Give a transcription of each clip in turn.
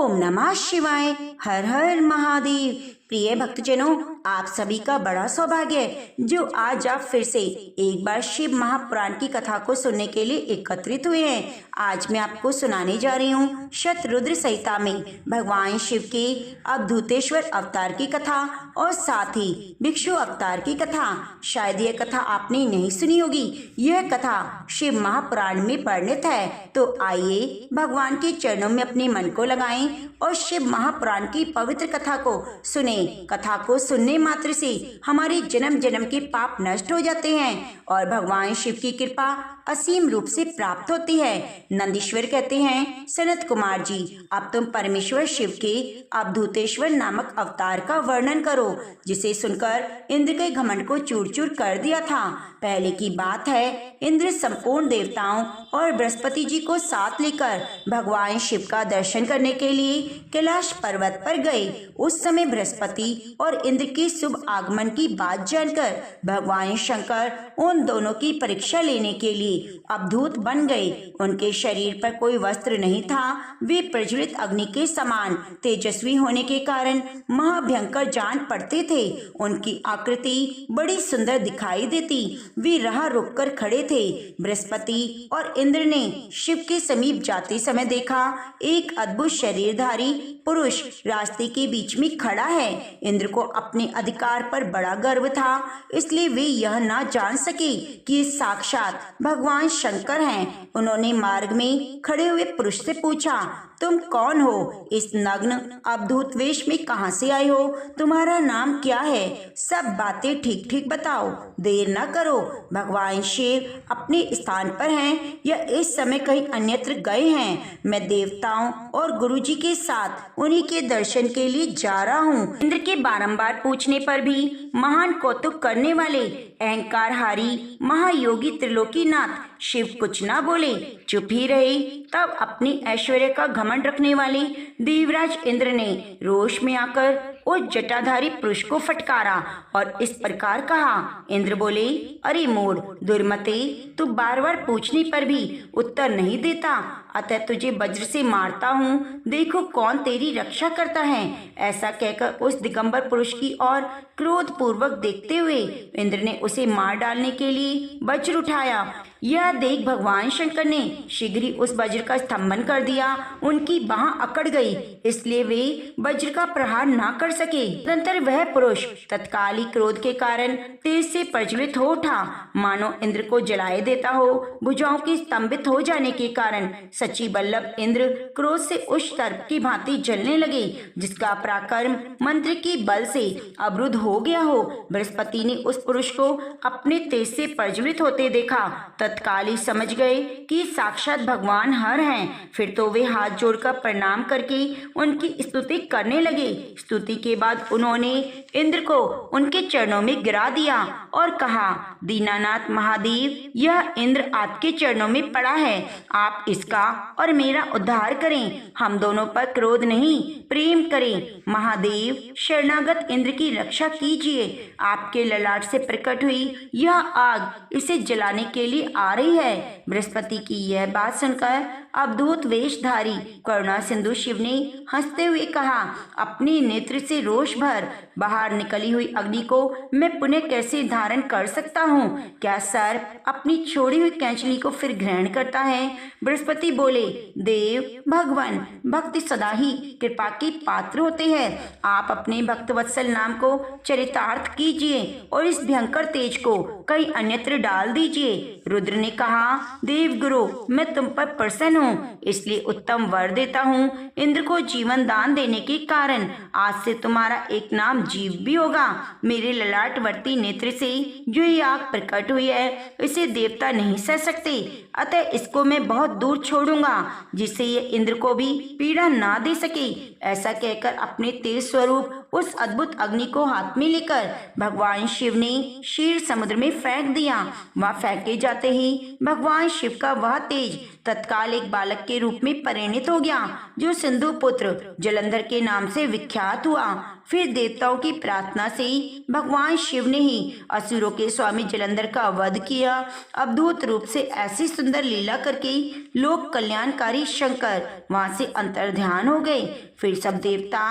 ओम नमः शिवाय। हर हर महादेव। प्रिय भक्तजनों, आप सभी का बड़ा सौभाग्य है जो आज आप फिर से एक बार शिव महापुराण की कथा को सुनने के लिए एकत्रित हुए हैं। आज मैं आपको सुनाने जा रही हूँ शतरुद्र संहिता में भगवान शिव के अवधूतेश्वर अवतार की कथा और साथ ही भिक्षु अवतार की कथा। शायद यह कथा आपने नहीं सुनी होगी। यह कथा शिव महापुराण में वर्णित है। तो आइए भगवान के चरणों में अपने मन को लगाएं और शिव महापुराण की पवित्र कथा को सुने। कथा को सुनने मात्र से हमारे जन्म जन्म के पाप नष्ट हो जाते हैं और भगवान शिव की कृपा असीम रूप से प्राप्त होती है। नंदीश्वर कहते हैं, सनत कुमार जी, अब तुम परमेश्वर शिव के अवधूतेश्वर नामक अवतार का वर्णन करो, जिसे सुनकर इंद्र के घमंड को चूर चूर कर दिया था। पहले की बात है, इंद्र संपूर्ण देवताओं और बृहस्पति जी को साथ लेकर भगवान शिव का दर्शन करने के लिए कैलाश पर्वत पर गए। उस समय बृहस्पति और इंद्र के शुभ आगमन की बात जानकर भगवान शंकर उन दोनों की परीक्षा लेने के लिए अवधूत बन गए। उनके शरीर पर कोई वस्त्र नहीं था। वे प्रज्वलित अग्नि के समान तेजस्वी होने के कारण महाभयंकर जान पड़ते थे। उनकी आकृति बड़ी सुंदर दिखाई देती। वे राह रुककर खड़े थे। बृहस्पति और इंद्र ने शिव के समीप जाते समय देखा, एक अद्भुत शरीरधारी पुरुष रास्ते के बीच में खड़ा है। इंद्र को अपने अधिकार पर बड़ा गर्व था, इसलिए वे यह ना जान सके कि साक्षात भगवान शंकर हैं। उन्होंने मार्ग में खड़े हुए पुरुष से पूछा, तुम कौन हो? इस नग्न अवधूत वेश में कहां से आए हो? तुम्हारा नाम क्या है? सब बातें ठीक ठीक बताओ, देर न करो। भगवान शिव अपने स्थान पर हैं या इस समय कहीं अन्यत्र गए हैं। मैं देवताओं और गुरुजी के साथ उन्हीं के दर्शन के लिए जा रहा हूँ। इंद्र के बारंबार पूछने पर भी महान कौतुक करने वाले अहंकारहारी महायोगी त्रिलोकीनाथ शिव कुछ ना बोले, चुप ही रहे। तब अपनी ऐश्वर्य का घमंड रखने वाले देवराज इंद्र ने रोष में आकर उस जटाधारी पुरुष को फटकारा और इस प्रकार कहा। इंद्र बोले, अरे मूढ़ दुर्मते, तू बार बार पूछने पर भी उत्तर नहीं देता, अतः तुझे वज्र से मारता हूँ, देखो कौन तेरी रक्षा करता है। ऐसा कहकर उस दिगंबर पुरुष की ओर क्रोध पूर्वक देखते हुए इंद्र ने उसे मार डालने के लिए वज्र उठाया। यह देख भगवान शंकर ने शीघ्र ही उस वज्र का स्तंभन कर दिया। उनकी बाह अकड़ गई, इसलिए वे वज्र का प्रहार ना कर सके। तदंतर वह पुरुष तत्काल ही क्रोध के कारण तेज से प्रज्वलित हो उठा, मानो इंद्र को जलाए देता हो। भुजाओं के स्तंभित हो जाने के कारण सची बल्लभ इंद्र क्रोध से उस सर्प की भांति जलने लगे, जिसका पराक्रम मंत्र के बल से अवरुद्ध हो गया हो। बृहस्पति ने उस पुरुष को अपने तेज से प्रज्वलित होते देखा। तत्काल ही समझ गए कि साक्षात भगवान हर हैं। फिर तो वे हाथ जोड़कर प्रणाम करके उनकी स्तुति करने लगे। स्तुति के बाद उन्होंने इंद्र को उनके चरणों में गिरा दिया और कहा, दीनानाथ महादेव, यह इंद्र आपके चरणों में पड़ा है, आप इसका और मेरा उद्धार करें। हम दोनों पर क्रोध नहीं, प्रेम करें। महादेव, शरणागत इंद्र की रक्षा कीजिए। आपके ललाट से प्रकट हुई यह आग इसे जलाने के लिए आ रही है। बृहस्पति की यह बात सुनकर अवधूत वेशधारी करुणा सिंधु शिव ने हंसते हुए कहा, अपने नेत्र से रोष भर बाहर निकली हुई अग्नि को मैं पुनः कैसे धारण कर सकता हूँ? क्या सर्प अपनी छोड़ी हुई कैंचली को फिर ग्रहण करता है? बृहस्पति बोले, देव भगवान, भक्त सदा ही कृपा के पात्र होते हैं। आप अपने भक्त वत्सल नाम को चरितार्थ कीजिए और इस भयंकर तेज को कहीं अन्यत्र डाल दीजिए। रुद्र ने कहा, देव गुरु, मैं तुम पर प्रसन्न हूँ, इसलिए उत्तम वर देता हूँ। इंद्र को जीवन दान देने के कारण आज से तुम्हारा एक नाम जीव भी होगा। मेरे ललाटवर्ती नेत्र से जो ये आग प्रकट हुई है, इसे देवता नहीं सह सकते, अतः इसको मैं बहुत दूर छोड़ूंगा, जिससे ये इंद्र को भी पीड़ा ना दे सके। ऐसा कहकर अपने तेज स्वरूप उस अद्भुत अग्नि को हाथ में लेकर भगवान शिव ने क्षीर समुद्र में फेंक दिया। वह फेंके जाते ही भगवान शिव का वह तेज तत्काल एक बालक के रूप में परिणित हो गया, जो सिंधु पुत्र जलंधर के नाम से विख्यात हुआ। फिर देवताओं की प्रार्थना से भगवान शिव ने ही असुरों के स्वामी जलंधर का वध किया। अद्भुत रूप से ऐसी सुंदर लीला करके लोक कल्याणकारी शंकर वहां से अंतर्ध्यान हो गए। फिर सब देवता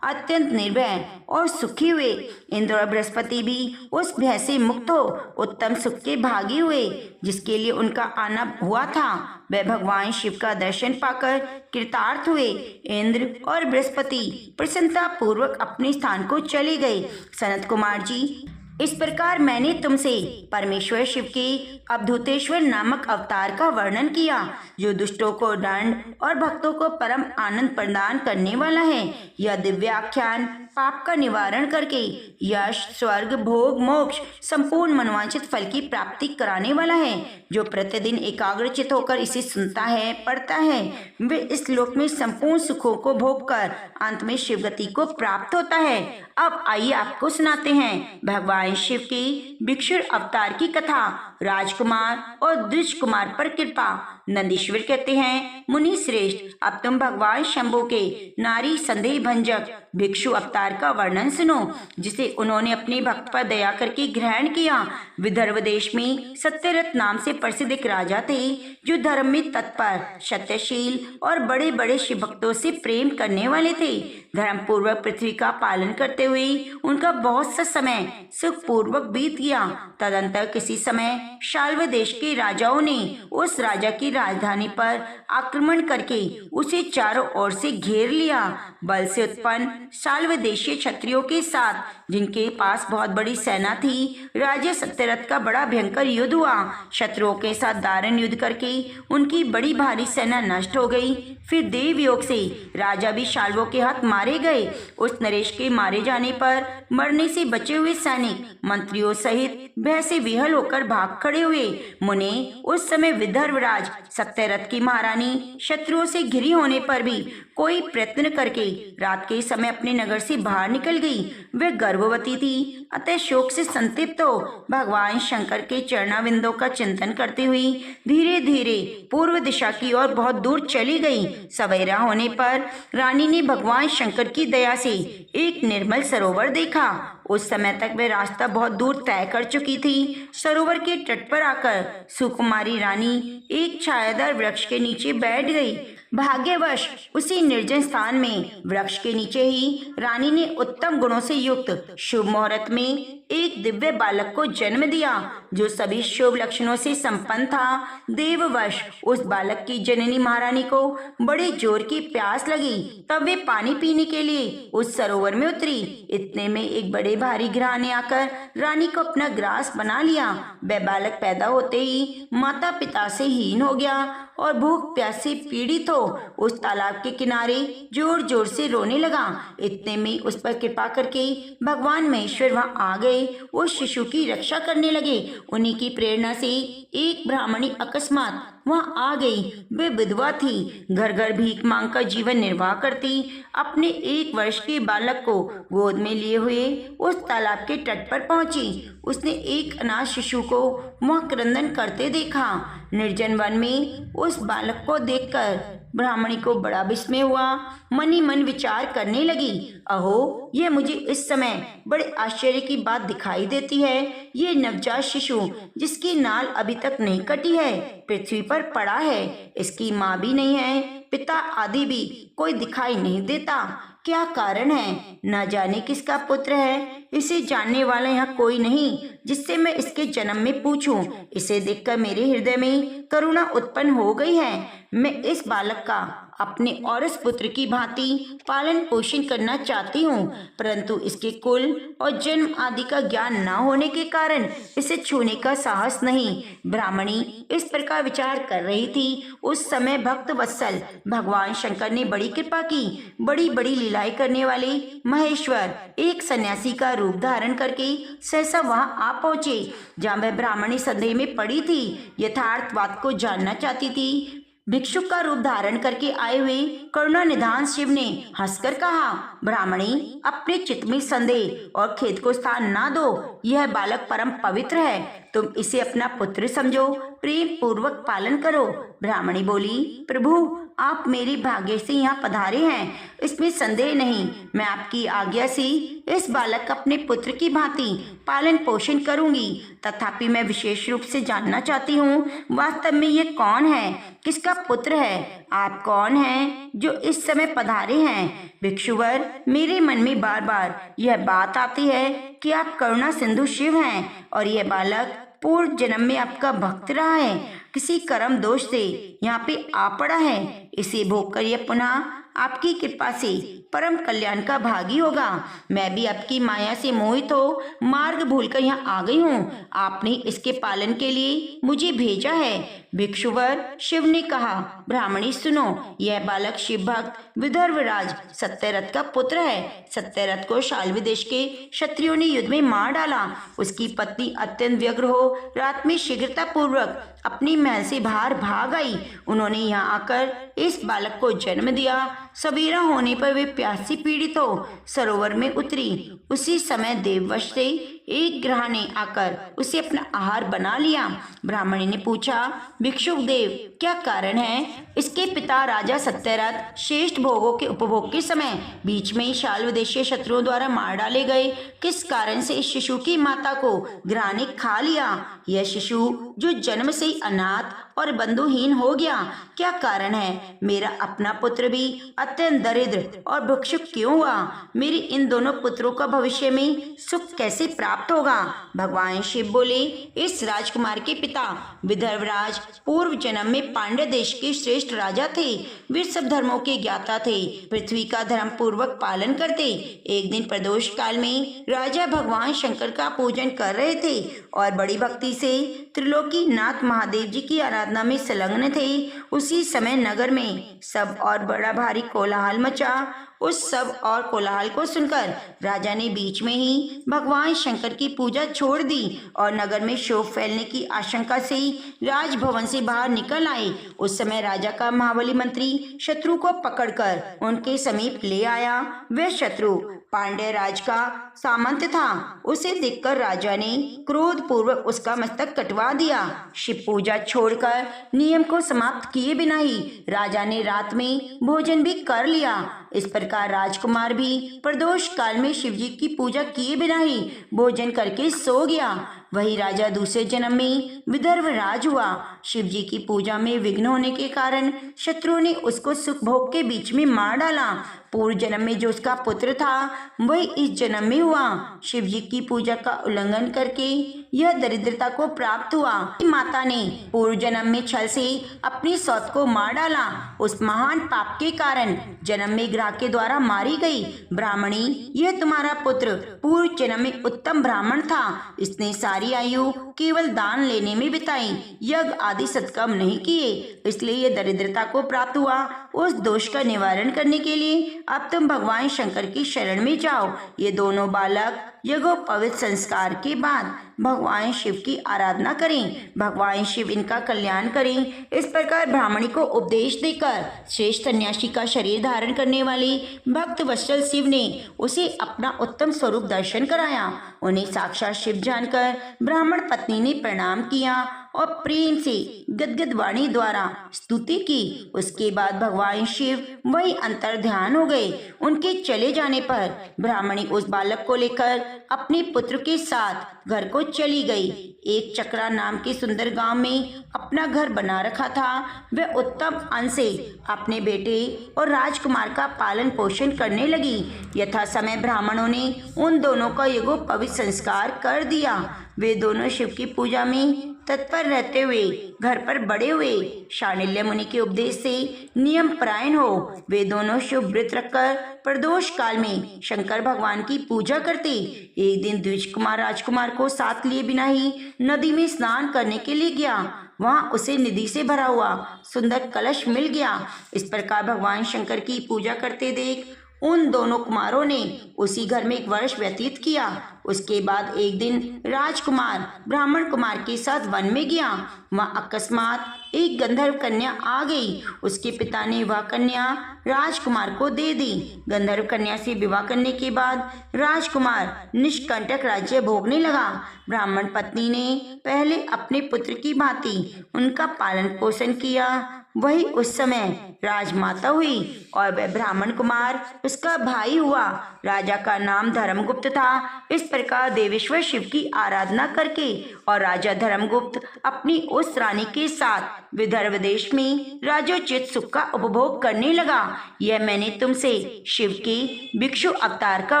अत्यंत निर्भय और सुखी हुए। इंद्र और बृहस्पति भी उस भय से मुक्त हो उत्तम सुख के भागी हुए। जिसके लिए उनका आना हुआ था वह भगवान शिव का दर्शन पाकर कृतार्थ हुए। इंद्र और बृहस्पति प्रसन्नता पूर्वक अपने स्थान को चले गए। सनत कुमार जी, इस प्रकार मैंने तुमसे परमेश्वर शिव के अवधूतेश्वर नामक अवतार का वर्णन किया, जो दुष्टों को दंड और भक्तों को परम आनंद प्रदान करने वाला है। यह दिव्य आख्यान पाप का निवारण करके यश, स्वर्ग, भोग, मोक्ष, संपूर्ण मनोवांछित फल की प्राप्ति कराने वाला है। जो प्रतिदिन एकाग्रचित होकर इसे सुनता है, पढ़ता है, वे इस लोक में संपूर्ण सुखों को भोग कर अंत में शिवगति को प्राप्त होता है। अब आइए आपको सुनाते हैं भगवान शिव की भिक्षुर अवतार की कथा। राजकुमार और द्विज कुमार पर कृपा। नंदीश्वर कहते हैं, मुनि श्रेष्ठ, अब तुम भगवान शंभु के नारी संदेह भंजक भिक्षु अवतार का वर्णन सुनो, जिसे उन्होंने अपने भक्त पर दया करके ग्रहण किया। विदर्भ देश में सत्यरथ नाम से प्रसिद्ध एक राजा थे, जो धर्म में तत्पर, सत्यशील और बड़े बड़े शिव भक्तों से प्रेम करने वाले थे। धर्म पूर्वक पृथ्वी का पालन करते हुए उनका बहुत सा समय सुख पूर्वक बीत गया। तदंतर किसी समय शाल्व देश के राजाओं ने उस राजा की राजधानी पर आक्रमण करके उसे चारों ओर से घेर लिया। बल से उत्पन्न शाल्व देशीय क्षत्रियों के साथ, जिनके पास बहुत बड़ी सेना थी, राजा सत्यरथ का बड़ा भयंकर युद्ध हुआ। शत्रुओं के साथ दारुण युद्ध करके उनकी बड़ी भारी सेना नष्ट हो गई। फिर देव योग से राजा भी शाल्वों के हाथ मारे गए। उस नरेश के मारे जाने पर मरने से बचे हुए सैनिक मंत्रियों सहित भय से विहल होकर भाग खड़े हुए। मुने, उस समय विदर्भराज सत्यरथ की महारानी शत्रुओं से घिरी होने पर भी कोई प्रयत्न करके रात के समय अपने नगर से बाहर निकल गई। वह गर्भवती थी, अतः शोक से संतप्त हो भगवान शंकर के चरणाविंदों का चिंतन करते हुए धीरे धीरे पूर्व दिशा की ओर बहुत दूर चली गई। सवेरा होने पर रानी ने भगवान शंकर की दया से एक निर्मल सरोवर देखा। उस समय तक वह रास्ता बहुत दूर तय कर चुकी थी। सरोवर के तट पर आकर सुकुमारी रानी एक छायादार वृक्ष के नीचे बैठ गई। भाग्यवश उसी निर्जन स्थान में वृक्ष के नीचे ही रानी ने उत्तम गुणों से युक्त शुभ मुहूर्त में एक दिव्य बालक को जन्म दिया, जो सभी शुभ लक्षणों से संपन्न था। देववश उस बालक की जननी महारानी को बड़े जोर की प्यास लगी। तब वे पानी पीने के लिए उस सरोवर में उतरी। इतने में एक बड़े भारी गिरह ने आकर रानी को अपना ग्रास बना लिया। वह बालक पैदा होते ही माता पिता से हीन हो गया और भूख प्यास से पीड़ित हो उस तालाब के किनारे जोर जोर से रोने लगा। इतने में उस पर कृपा करके भगवान महेश्वर वहां आ गए। उस शिशु की रक्षा करने लगे। उन्हीं की प्रेरणा से एक ब्राह्मणी अकस्मात वहां आ गई। वे विधवा थी, घर घर भीख मांग कर जीवन निर्वाह करती। अपने 1 वर्ष के बालक को गोद में लिए हुए उस तालाब के तट पर पहुंची। उसने एक अनाथ शिशु को वहां क्रंदन करते देखा। निर्जन वन में उस बालक को देखकर ब्राह्मणी को बड़ा विस्मय हुआ। मन ही मन विचार करने लगी, अहो, यह मुझे इस समय बड़े आश्चर्य की बात दिखाई देती है। ये नवजात शिशु, जिसकी नाल अभी तक नहीं कटी है, पृथ्वी पर पड़ा है। इसकी माँ भी नहीं है, पिता आदि भी कोई दिखाई नहीं देता। क्या कारण है? न जाने किसका पुत्र है। इसे जानने वाला यहाँ कोई नहीं जिससे मैं इसके जन्म में पूछूं। इसे देखकर मेरे हृदय में करुणा उत्पन्न हो गई है। मैं इस बालक का अपने औरस पुत्र की भांति पालन पोषण करना चाहती हूँ, परंतु इसके कुल और जन्म आदि का ज्ञान न होने के कारण इसे छूने का साहस नहीं। ब्राह्मणी इस प्रकार विचार कर रही थी। उस समय भक्त वत्सल भगवान शंकर ने बड़ी कृपा की। बड़ी बड़ी लीलाएं करने वाले महेश्वर एक सन्यासी का रूप धारण करके सहसा वहां आ पहुंचे, जहां वह ब्राह्मणी संदेह में पड़ी थी, यथार्थ बात को जानना चाहती थी। भिक्षुक का रूप धारण करके आए हुए करुणा निधान शिव ने हंसकर कहा, ब्राह्मणी, अपने चित्त में संदेह और खेद को स्थान ना दो। यह बालक परम पवित्र है। तुम इसे अपना पुत्र समझो, प्रेम पूर्वक पालन करो। ब्राह्मणी बोली, प्रभु आप मेरे भाग्य से यहाँ पधारे हैं, इसमें संदेह नहीं। मैं आपकी आज्ञा से इस बालक का अपने पुत्र की भांति पालन पोषण करूंगी। तथापि मैं विशेष रूप से जानना चाहती हूँ, वास्तव में ये कौन है, किसका पुत्र है? आप कौन हैं जो इस समय पधारे हैं? भिक्षुवर, मेरे मन में बार बार यह बात आती है कि आप करुणा सिंधु शिव हैं और यह बालक पूर्व जन्म में आपका भक्त रहा है, किसी कर्म दोष से यहाँ पे आ पड़ा है। इसे भोग कर यह पुनः आपकी कृपा से परम कल्याण का भागी होगा। मैं भी आपकी माया से मोहित हो मार्ग भूलकर यहाँ आ गई हूँ। आपने इसके पालन के लिए मुझे भेजा है। भिक्षुवर, शिव ने कहा, ब्राह्मणी सुनो, यह बालक शिव भक्त विदर्भराज सत्यरथ का पुत्र है। सत्यरथ को शाल्वी देश के क्षत्रियों ने युद्ध में मार डाला। उसकी पत्नी अत्यंत व्यग्र हो रात में शीघ्रता पूर्वक अपनी महल से बाहर भाग आई। उन्होंने यहाँ आकर इस बालक को जन्म दिया। सवेरा होने पर वे प्यास से पीड़ित हो सरोवर में उतरी। उसी समय देववश से एक ग्रह ने आकर उसे अपना आहार बना लिया। ब्राह्मणी ने पूछा, भिक्षुक देव, क्या कारण है? इसके पिता राजा सत्यरथ श्रेष्ठ भोगों के उपभोग के समय बीच में ही शाल्व देशीय शत्रुओं द्वारा मार डाले गए। किस कारण से इस शिशु की माता को ग्रह ने खा लिया? यह शिशु जो जन्म से ही अनाथ और बंधुहीन हो गया, क्या कारण है? मेरा अपना पुत्र भी अत्यंत दरिद्र और भिक्षुक क्यों हुआ? मेरे इन दोनों पुत्रों का भविष्य में सुख कैसे प्राप्त होगा? भगवान शिव बोले, इस राजकुमार के पिता विदर्भराज पूर्व जन्म में पांड्य देश के श्रेष्ठ राजा थे। वे सब धर्मों के ज्ञाता थे, पृथ्वी का धर्म पूर्वक पालन करते। एक दिन प्रदोष काल में राजा भगवान शंकर का पूजन कर रहे थे और बड़ी भक्ति से त्रिलोकी नाथ महादेव जी की आराधना में संलग्न थे। उसी समय नगर में सब और बड़ा भारी कोलाहल मचा। उस सब और कोलाहल को सुनकर राजा ने बीच में ही भगवान शंकर की पूजा छोड़ दी और नगर में शोक फैलने की आशंका से राजभवन से बाहर निकल आए। उस समय राजा का महाबली मंत्री शत्रु को पकड़कर उनके समीप ले आया। वह शत्रु पांड्य राज का सामंत था। उसे देखकर राजा ने क्रोध पूर्वक उसका मस्तक कटवा दिया। शिव पूजा छोड़कर नियम को समाप्त किए बिना ही राजा ने रात में भोजन भी कर लिया। इस प्रकार राजकुमार भी प्रदोष काल में शिवजी की पूजा किए बिना ही भोजन करके सो गया। वही राजा दूसरे जन्म में विदर्भ राज हुआ। शिवजी की पूजा में विघ्न होने के कारण शत्रुओं ने उसको सुख भोग के बीच में मार डाला। पूर्व जन्म में जो उसका पुत्र था वही इस जन्म में हुआ। शिवजी की पूजा का उल्लंघन करके यह दरिद्रता को प्राप्त हुआ। माता ने पूर्व जन्म में छल से अपनी सौत को मार डाला। उस महान पाप के कारण जन्म में ग्रह के द्वारा मारी गई। ब्राह्मणी, यह तुम्हारा पुत्र पूर्व जन्म में उत्तम ब्राह्मण था। इसने सारी आयु केवल दान लेने में बिताई, यज्ञ आदि सत्कर्म नहीं किए, इसलिए यह दरिद्रता को प्राप्त हुआ। उस दोष का निवारण करने के लिए अब तुम भगवान शंकर की शरण में जाओ। ये दोनों बालक यज्ञोपवीत संस्कार के बाद भगवान शिव की आराधना करें, भगवान शिव इनका कल्याण करें। इस प्रकार ब्राह्मणी को उपदेश देकर श्रेष्ठ सन्यासी का शरीर धारण करने वाले भक्त वत्सल शिव ने उसे अपना उत्तम स्वरूप दर्शन कराया। उन्हें साक्षात शिव जानकर ब्राह्मण पत्नी ने प्रणाम किया और प्रेम से गदगद वाणी द्वारा स्तुति की। उसके बाद भगवान शिव वही अंतर ध्यान हो गए। उनके चले जाने पर ब्राह्मणी उस बालक को लेकर अपने पुत्र के साथ घर को चली गई। एक चक्रा नाम के सुंदर गांव में अपना घर बना रखा था। वह उत्तम अन्न से अपने बेटे और राजकुमार का पालन पोषण करने लगी। यथा समय ब्राह्मणों ने उन दोनों का यज्ञोपवीत संस्कार कर दिया। वे दोनों शिव की पूजा में तत्पर रहते हुए घर पर बड़े हुए। शांडिल्य मुनि के उपदेश से नियम परायण हो वे दोनों शुभ व्रत रखकर प्रदोष काल में शंकर भगवान की पूजा करते। एक दिन द्विज कुमार राजकुमार को साथ लिए बिना ही नदी में स्नान करने के लिए गया। वहां उसे निधि से भरा हुआ सुंदर कलश मिल गया। इस प्रकार भगवान शंकर की पूजा करते देख उन दोनों कुमारों ने उसी घर में एक वर्ष व्यतीत किया। उसके बाद एक दिन राजकुमार ब्राह्मण कुमार के साथ वन में गया। वहाँ अकस्मात एक गंधर्व कन्या आ गई। उसके पिता ने वह कन्या राजकुमार को दे दी। गंधर्व कन्या से विवाह करने के बाद राजकुमार निष्कंटक राज्य भोगने लगा। ब्राह्मण पत्नी ने पहले अपने पुत्र की भांति उनका पालन पोषण किया, वही उस समय राजमाता हुई और वह ब्राह्मण कुमार उसका भाई हुआ। राजा का नाम धर्मगुप्त था। इस प्रकार देवेश्वर शिव की आराधना करके और राजा धर्मगुप्त अपनी उस रानी के साथ विदर्भ देश में राजोचित सुख का उपभोग करने लगा। यह मैंने तुमसे शिव के भिक्षु अवतार का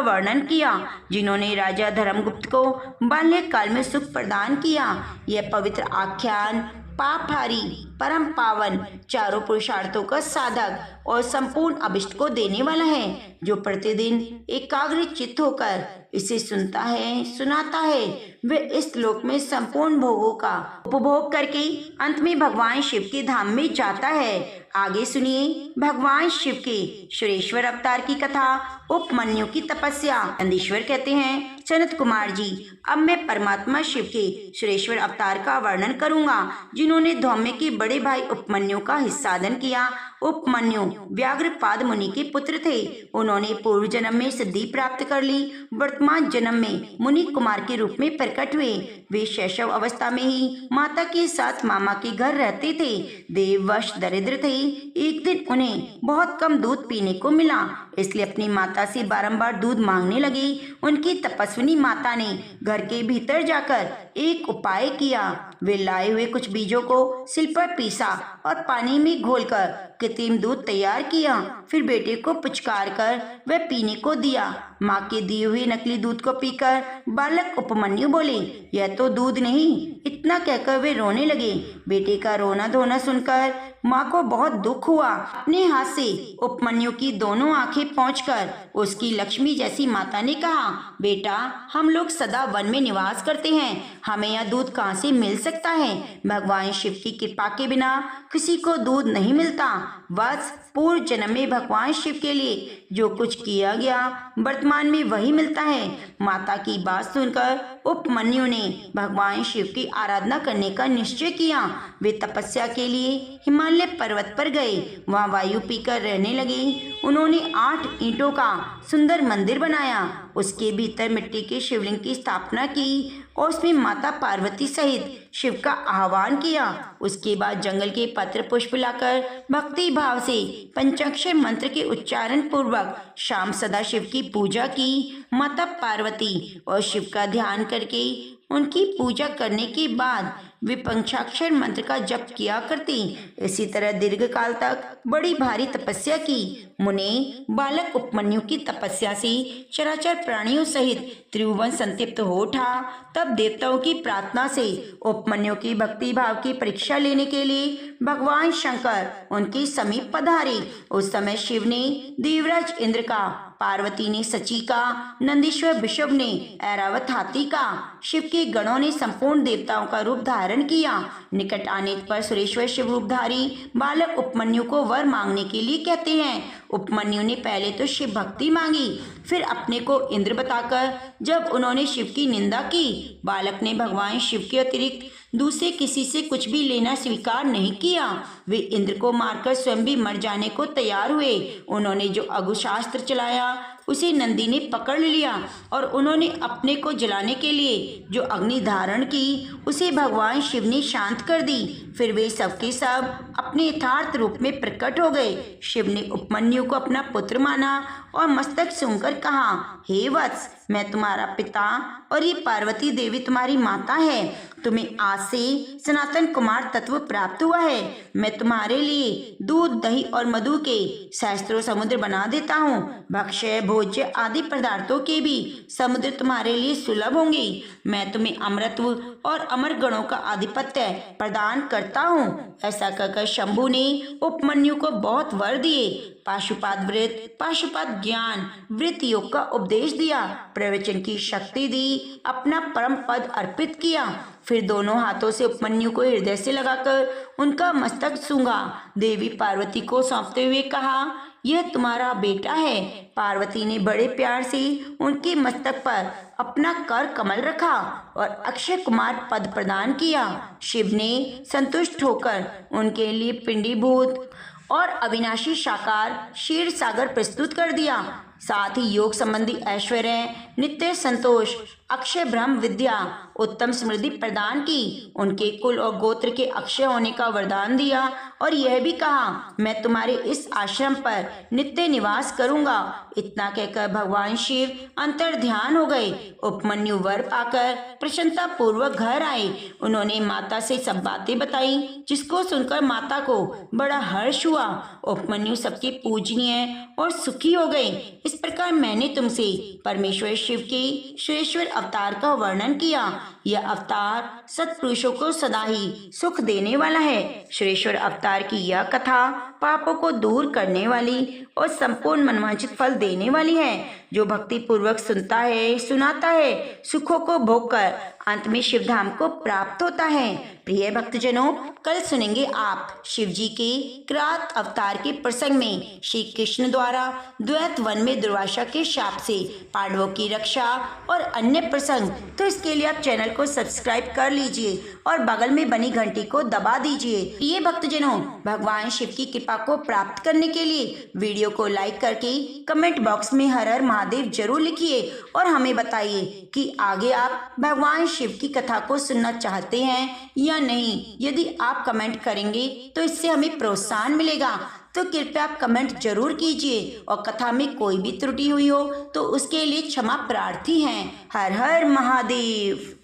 वर्णन किया, जिन्होंने राजा धर्मगुप्त को बाल्यकाल में सुख प्रदान किया। यह पवित्र आख्यान पापहारी, परम पावन, चारों पुरुषार्थों का साधक और संपूर्ण अभिष्ट को देने वाला है। जो प्रतिदिन एकाग्र चित्त होकर इसे सुनता है, सुनाता है, वे इस लोक में संपूर्ण भोगों का उपभोग करके अंत में भगवान शिव के धाम में जाता है। आगे सुनिए भगवान शिव के सुरेश्वर अवतार की कथा, उपमन्यु की तपस्या। नंदीश्वर कहते हैं, सनत कुमार जी, अब मैं परमात्मा शिव के सुरेश्वर अवतार का वर्णन करूंगा, जिन्होंने धौम्य के बड़े भाई उपमन्यु का हिस्साधन किया। उपमन्यु व्याघ्रपाद मुनि के पुत्र थे। उन्होंने पूर्व जन्म में सिद्धि प्राप्त कर ली। वर्तमान जन्म में मुनि कुमार के रूप में प्रकट हुए। वे शैशव अवस्था में ही माता के साथ मामा के घर रहते थे। देववश दरिद्र थे। एक दिन उन्हें बहुत कम दूध पीने को मिला, इसलिए अपनी माता से बारंबार दूध मांगने लगे। उनकी तपस्विनी माता ने घर के भीतर जाकर एक उपाय किया। वे लाए हुए कुछ बीजों को सिल पर पीसा और पानी में घोलकर कृत्रिम दूध तैयार किया। फिर बेटे को पुचकार कर वह पीने को दिया। माँ के दिए हुए नकली दूध को पीकर बालक उपमन्यु बोले, यह तो दूध नहीं। इतना कहकर वे रोने लगे। बेटे का रोना धोना सुनकर माँ को बहुत दुख हुआ। अपने हाथ से उपमन्यु की दोनों आंखें पोंछकर उसकी लक्ष्मी जैसी माता ने कहा, बेटा, हम लोग सदा वन में निवास करते हैं, हमें यह दूध कहाँ से मिल सकता है? भगवान शिव की कृपा के बिना किसी को दूध नहीं मिलता। बस पूर्व जन्म में भगवान शिव के लिए जो कुछ किया गया वर्तमान में वही मिलता है। माता की बात सुनकर उपमन्यु ने भगवान शिव की आराधना करने का निश्चय किया। वे तपस्या के लिए हिमालय पर्वत पर गए। वहां वायु पीकर रहने लगे। उन्होंने 8 ईंटों का सुंदर मंदिर बनाया। उसके भीतर मिट्टी के शिवलिंग की स्थापना की और उसमें माता पार्वती सहित शिव का आह्वान किया। उसके बाद जंगल के पत्र पुष्प लाकर भक्ति भाव से पंचाक्षर मंत्र के उच्चारण पूर्वक शाम सदा शिव की पूजा की। माता पार्वती और शिव का ध्यान करके उनकी पूजा करने के बाद वे पंचाक्षर मंत्र का जप किया करती। इसी तरह दीर्घ काल तक बड़ी भारी तपस्या की। मुने बालक उपमन्यु की तपस्या से चराचर प्राणियों सहित त्रिभुवन संतप्त हो उठा। तब देवताओं की प्रार्थना से उपमन्यु की भक्ति भाव की परीक्षा लेने के लिए भगवान शंकर उनके समीप पधारे। उस समय शिव ने देवराज इंद्र का, पार्वती ने सची का, नंदीश्वर विषभ ने ऐरावत हाथी का, शिव के गणों ने संपूर्ण देवताओं का रूप धारण किया। निकट आने पर सुरेश्वर शिव रूपधारी बालक उपमन्यु को वर मांगने के लिए कहते हैं। उपमन्यु ने पहले तो शिव भक्ति मांगी, फिर अपने को इंद्र बताकर जब उन्होंने शिव की निंदा की, बालक ने भगवान शिव के अतिरिक्त दूसरे किसी से कुछ भी लेना स्वीकार नहीं किया। वे इंद्र को मारकर स्वयं भी मर जाने को तैयार हुए। उन्होंने जो अघुशास्त्र चलाया उसे नंदी ने पकड़ लिया और उन्होंने अपने को जलाने के लिए जो अग्नि धारण की उसे भगवान शिव ने शांत कर दी। फिर वे सबके सब अपने यथार्थ रूप में प्रकट हो गए। शिव ने उपमन्यु को अपना पुत्र माना और मस्तक सूंघकर कहा, हे वत्स, मैं तुम्हारा पिता और ये पार्वती देवी तुम्हारी माता है। तुम्हें आज से सनातन कुमार तत्व प्राप्त हुआ है। मैं तुम्हारे लिए दूध, दही और मधु के सहस्त्रों समुद्र बना देता हूँ। भक्ष्य, भोज्य आदि पदार्थों के भी समुद्र तुम्हारे लिए सुलभ होंगे। मैं तुम्हें अमरत्व और अमर गणों का आधिपत्य प्रदान करता हूँ। ऐसा कहकर शंभु ने उपमन्यु को बहुत वर दिए। पाशुपात व्रत, पाशुपात ज्ञान, वृत्त योग का उपदेश दिया, प्रवचन की शक्ति दी, अपना परम पद अर्पित किया। फिर दोनों हाथों से उपमन्यु को हृदय से लगाकर उनका मस्तक सूंघा। देवी पार्वती को सौंपते हुए कहा, यह तुम्हारा बेटा है। पार्वती ने बड़े प्यार से उनके मस्तक पर अपना कर कमल रखा और अक्षय कुमार पद प्रदान किया। शिव ने संतुष्ट होकर उनके लिए पिंडीभूत और अविनाशी साकार क्षीर सागर प्रस्तुत कर दिया। साथ ही योग संबंधी ऐश्वर्य, नित्य संतोष, अक्षय ब्रह्म विद्या, उत्तम समृद्धि प्रदान की। उनके कुल और गोत्र के अक्षय होने का वरदान दिया और यह भी कहा, मैं तुम्हारे इस आश्रम पर नित्य निवास करूंगा। इतना कहकर भगवान शिव अंतर ध्यान हो गए। उपमन्यु वर पाकर प्रसन्नता पूर्वक घर आए। उन्होंने माता से सब बातें बताई, जिसको सुनकर माता को बड़ा हर्ष हुआ। उपमन्यु सबके पूजनीय और सुखी हो गए। इस प्रकार मैंने तुमसे परमेश्वर शिव के श्रेष्ठ अवतार का वर्णन किया। यह अवतार सत्पुरुषों को सदा ही सुख देने वाला है। श्रेष्ठ अवतार की यह कथा पापों को दूर करने वाली और संपूर्ण मनवांछित फल देने वाली है। जो भक्ति पूर्वक सुनता है, सुनाता है, सुखों को भोग कर अंत में शिव धाम को प्राप्त होता है। प्रिय भक्तजनों, कल सुनेंगे आप शिव जी के किरात अवतार के प्रसंग में श्री कृष्ण द्वारा द्वैत वन में दुर्वासा के शाप से पांडवों की रक्षा और अन्य प्रसंग। तो इसके लिए आप चैनल को सब्सक्राइब कर लीजिए और बगल में बनी घंटी को दबा दीजिए। प्रिय भक्तजनों, भगवान शिव की कृपा को प्राप्त करने के लिए वीडियो को लाइक करके कमेंट बॉक्स में हर हर महादेव जरूर लिखिए और हमें बताइए कि आगे आप भगवान शिव की कथा को सुनना चाहते हैं या नहीं। यदि आप कमेंट करेंगे तो इससे हमें प्रोत्साहन मिलेगा। तो कृपया आप कमेंट जरूर कीजिए और कथा में कोई भी त्रुटि हुई हो तो उसके लिए क्षमा प्रार्थी हैं। हर हर महादेव।